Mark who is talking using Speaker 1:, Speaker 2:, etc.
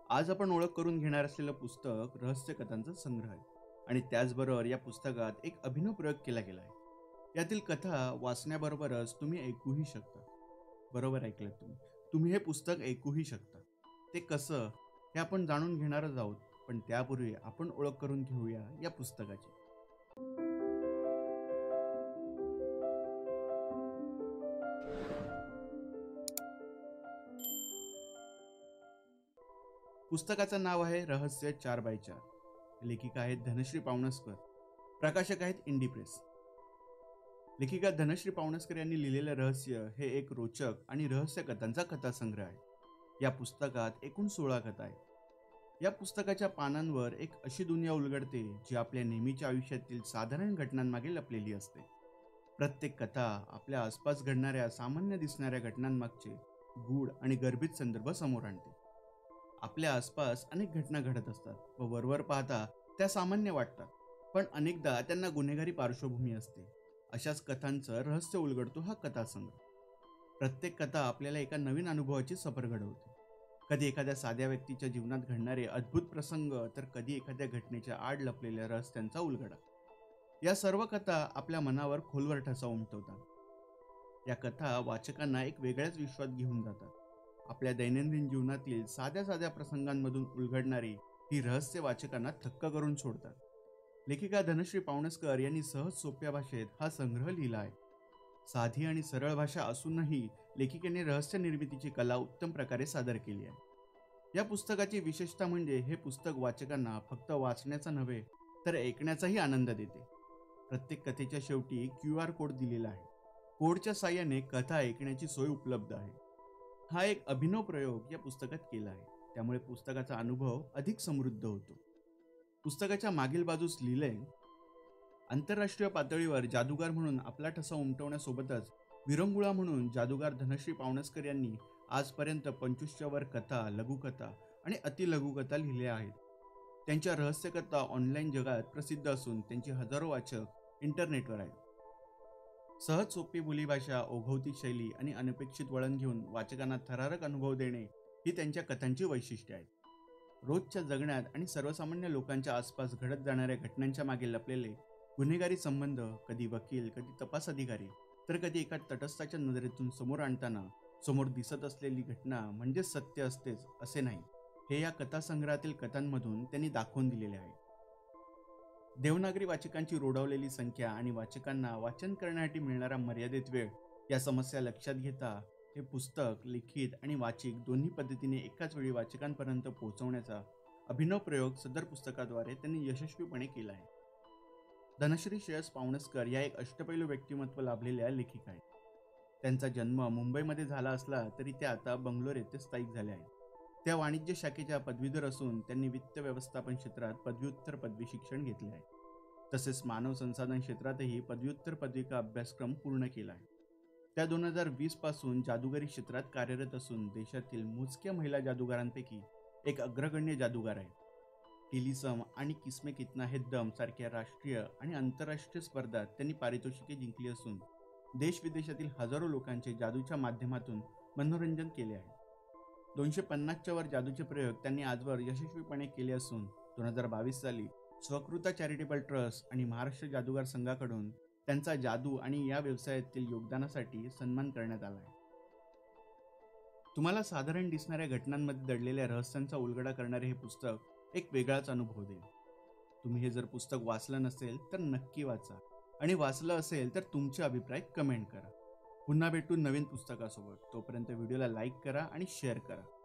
Speaker 1: आज आपण ओळख करून घेणार असलेलं पुस्तक रहस्य कथांचा संग्रह आहे आणि त्याचबरोबर या पुस्तकात एक अभिनव प्रयोग केला गेला आहे. यातील कथा वाचण्याबरोबरच तुम्ही ऐकूही शकता. बरोबर ऐकलं तुम्ही. तुम्ही हे पुस्तक ऐकूही शकता. ते कसं हे आपण जाणून घेणारच आहोत. पण त्यापूर्वी आपण ओळख करून घेऊया या पुस्तकाची. पुस्तकाचं नाव आहे रहस्य 4x4. लेखिका आहेत धनश्री पावणसकर. प्रकाशक आहेत इंडी प्रेस. लेखिका धनश्री पावणसकर यांनी लिहिलेलं रहस्य हे एक रोचक आणि रहस्य कथांचा कथासंग्रह आहे. या पुस्तकात एकूण 16 कथा आहेत. या पुस्तकाच्या पानांवर एक अशी दुनिया उलगडते जी आपल्या नेहमीच्या आयुष्यातील साधारण घटनांमागे लपलेली असते. प्रत्येक कथा आपल्या आसपास घडणाऱ्या सामान्य दिसणाऱ्या घटनांमागचे गूढ आणि गर्भित संदर्भ समोर आणते. आपल्या आसपास अनेक घटना घडत असतात व वरवर पाहता त्या सामान्य वाटतात, पण अनेकदा त्यांना गुन्हेगारी पार्श्वभूमी असते. अशाच कथांचं रहस्य उलगडतो हा कथासंग्रह. प्रत्येक कथा आपल्याला एका नवीन अनुभवाची सफर घडवते. कधी एखाद्या साध्या व्यक्तीच्या जीवनात घडणारे अद्भुत प्रसंग, तर कधी एखाद्या घटनेच्या आड लपलेल्या रहस्यांचा उलगडा. या सर्व कथा आपल्या मनावर खोलवर ठसा उमटवतात. या कथा वाचकांना एक वेगळ्याच विश्वात घेऊन जातात. आपल्या दैनंदिन जीवनातील साध्या साध्या प्रसंगांमधून उलगडणारी ही रहस्य वाचकांना थक्क करून सोडतात. लेखिका धनश्री पावणसकर यांनी सहज सोप्या भाषेत हा संग्रह लिहिला आहे. साधी आणि सरळ भाषा असूनही लेखिकेने रहस्य निर्मितीची कला उत्तम प्रकारे सादर केली आहे. या पुस्तकाची विशेषता म्हणजे हे पुस्तक वाचकांना फक्त वाचण्याचा नव्हे, तर ऐकण्याचाही आनंद देते. प्रत्येक कथेच्या शेवटी QR कोड दिलेला आहे. कोडच्या साहाय्याने कथा ऐकण्याची सोय उपलब्ध आहे. हा एक अभिनव प्रयोग या पुस्तकात केला आहे. त्यामुळे पुस्तकाचा अनुभव अधिक समृद्ध होतो. पुस्तकाच्या मागील बाजूस लिहिलंय, आंतरराष्ट्रीय पातळीवर जादूगार म्हणून आपला ठसा उमटवण्यासोबतच विरंगुळा म्हणून जादूगार धनश्री पावणसकर यांनी आजपर्यंत 25च्या वर कथा, लघुकथा आणि अतिलघुकथा लिहिल्या आहेत. त्यांच्या रहस्यकथा ऑनलाईन जगात प्रसिद्ध असून त्यांची हजारो वाचक इंटरनेटवर आहेत. सहज सोपी बोलीभाषा, ओघवती शैली आणि अनपेक्षित वळण घेऊन वाचकांना थरारक अनुभव देणे ही त्यांच्या कथांची वैशिष्ट्ये आहेत. रोजच्या जगण्यात आणि सर्वसामान्य लोकांच्या आसपास घडत जाणाऱ्या घटनांच्या मागे लपलेले गुन्हेगारी संबंध, कधी वकील, कधी तपास अधिकारी, तर कधी एका तटस्थाच्या नजरेतून समोर आणताना समोर दिसत असलेली घटना म्हणजे सत्य असतेच असे नाही, हे या कथासंग्रहातील कथांमधून त्यांनी दाखवून दिलेले आहे. देवनागरी वाचकांची रोडावलेली संख्या आणि वाचकांना वाचन करण्यासाठी मिळणारा मर्यादित वेळ या समस्या लक्षात घेता हे पुस्तक लिखित आणि वाचिक दोन्ही पद्धतीने एकाच वेळी वाचकांपर्यंत पोहोचवण्याचा अभिनव प्रयोग सदर पुस्तकाद्वारे त्यांनी यशस्वीपणे केला आहे. धनश्री श्रेयस पावणसकर या एक अष्टपैलू व्यक्तिमत्व लाभलेल्या लेखिका आहेत. त्यांचा जन्म मुंबईमध्ये झाला असला तरी त्या आता बंगलोर येथे स्थायिक झाल्या आहेत. त्या वाणिज्य शाखेच्या पदवीधर असून त्यांनी वित्त व्यवस्थापन क्षेत्रात पदव्युत्तर पदवी शिक्षण घेतले आहे. तसेच मानव संसाधन क्षेत्रातही पदव्युत्तर पदविका अभ्यासक्रम पूर्ण केला आहे. त्या 2020 पासून जादूगारी क्षेत्रात कार्यरत असून देशातील मोजक्या महिला जादूगारांपैकी एक अग्रगण्य जादूगार आहेत. टिलिसम आणि किस्मे कितना है दम सारख्या राष्ट्रीय आणि आंतरराष्ट्रीय स्पर्धात त्यांनी पारितोषिके जिंकली असून देश विदेशातील हजारो लोकांचे जादूच्या माध्यमातून मनोरंजन केले आहे. 250च्या वर जादूचे प्रयोग त्यांनी आजवर यशस्वीपणे केले असून 2022 साली स्वकृता चॅरिटेबल ट्रस्ट आणि महाराष्ट्र जादूगार संघाकडून त्यांचा जादू आणि या व्यवसायातील योगदानासाठी सन्मान करण्यात आला आहे. तुम्हाला साधारण दिसणाऱ्या घटनांमध्ये दडलेल्या रहस्यांचा उलगडा करणारे हे पुस्तक एक वेगळाच अनुभव देईल. तुम्ही हे जर पुस्तक वाचलं नसेल तर नक्की वाचा आणि वाचलं असेल तर तुमचे अभिप्राय कमेंट करा. पुन्हा भेटू नवीन पुस्तकासोबत. तोपर्यंत व्हिडिओला लाईक करा आणि शेअर करा.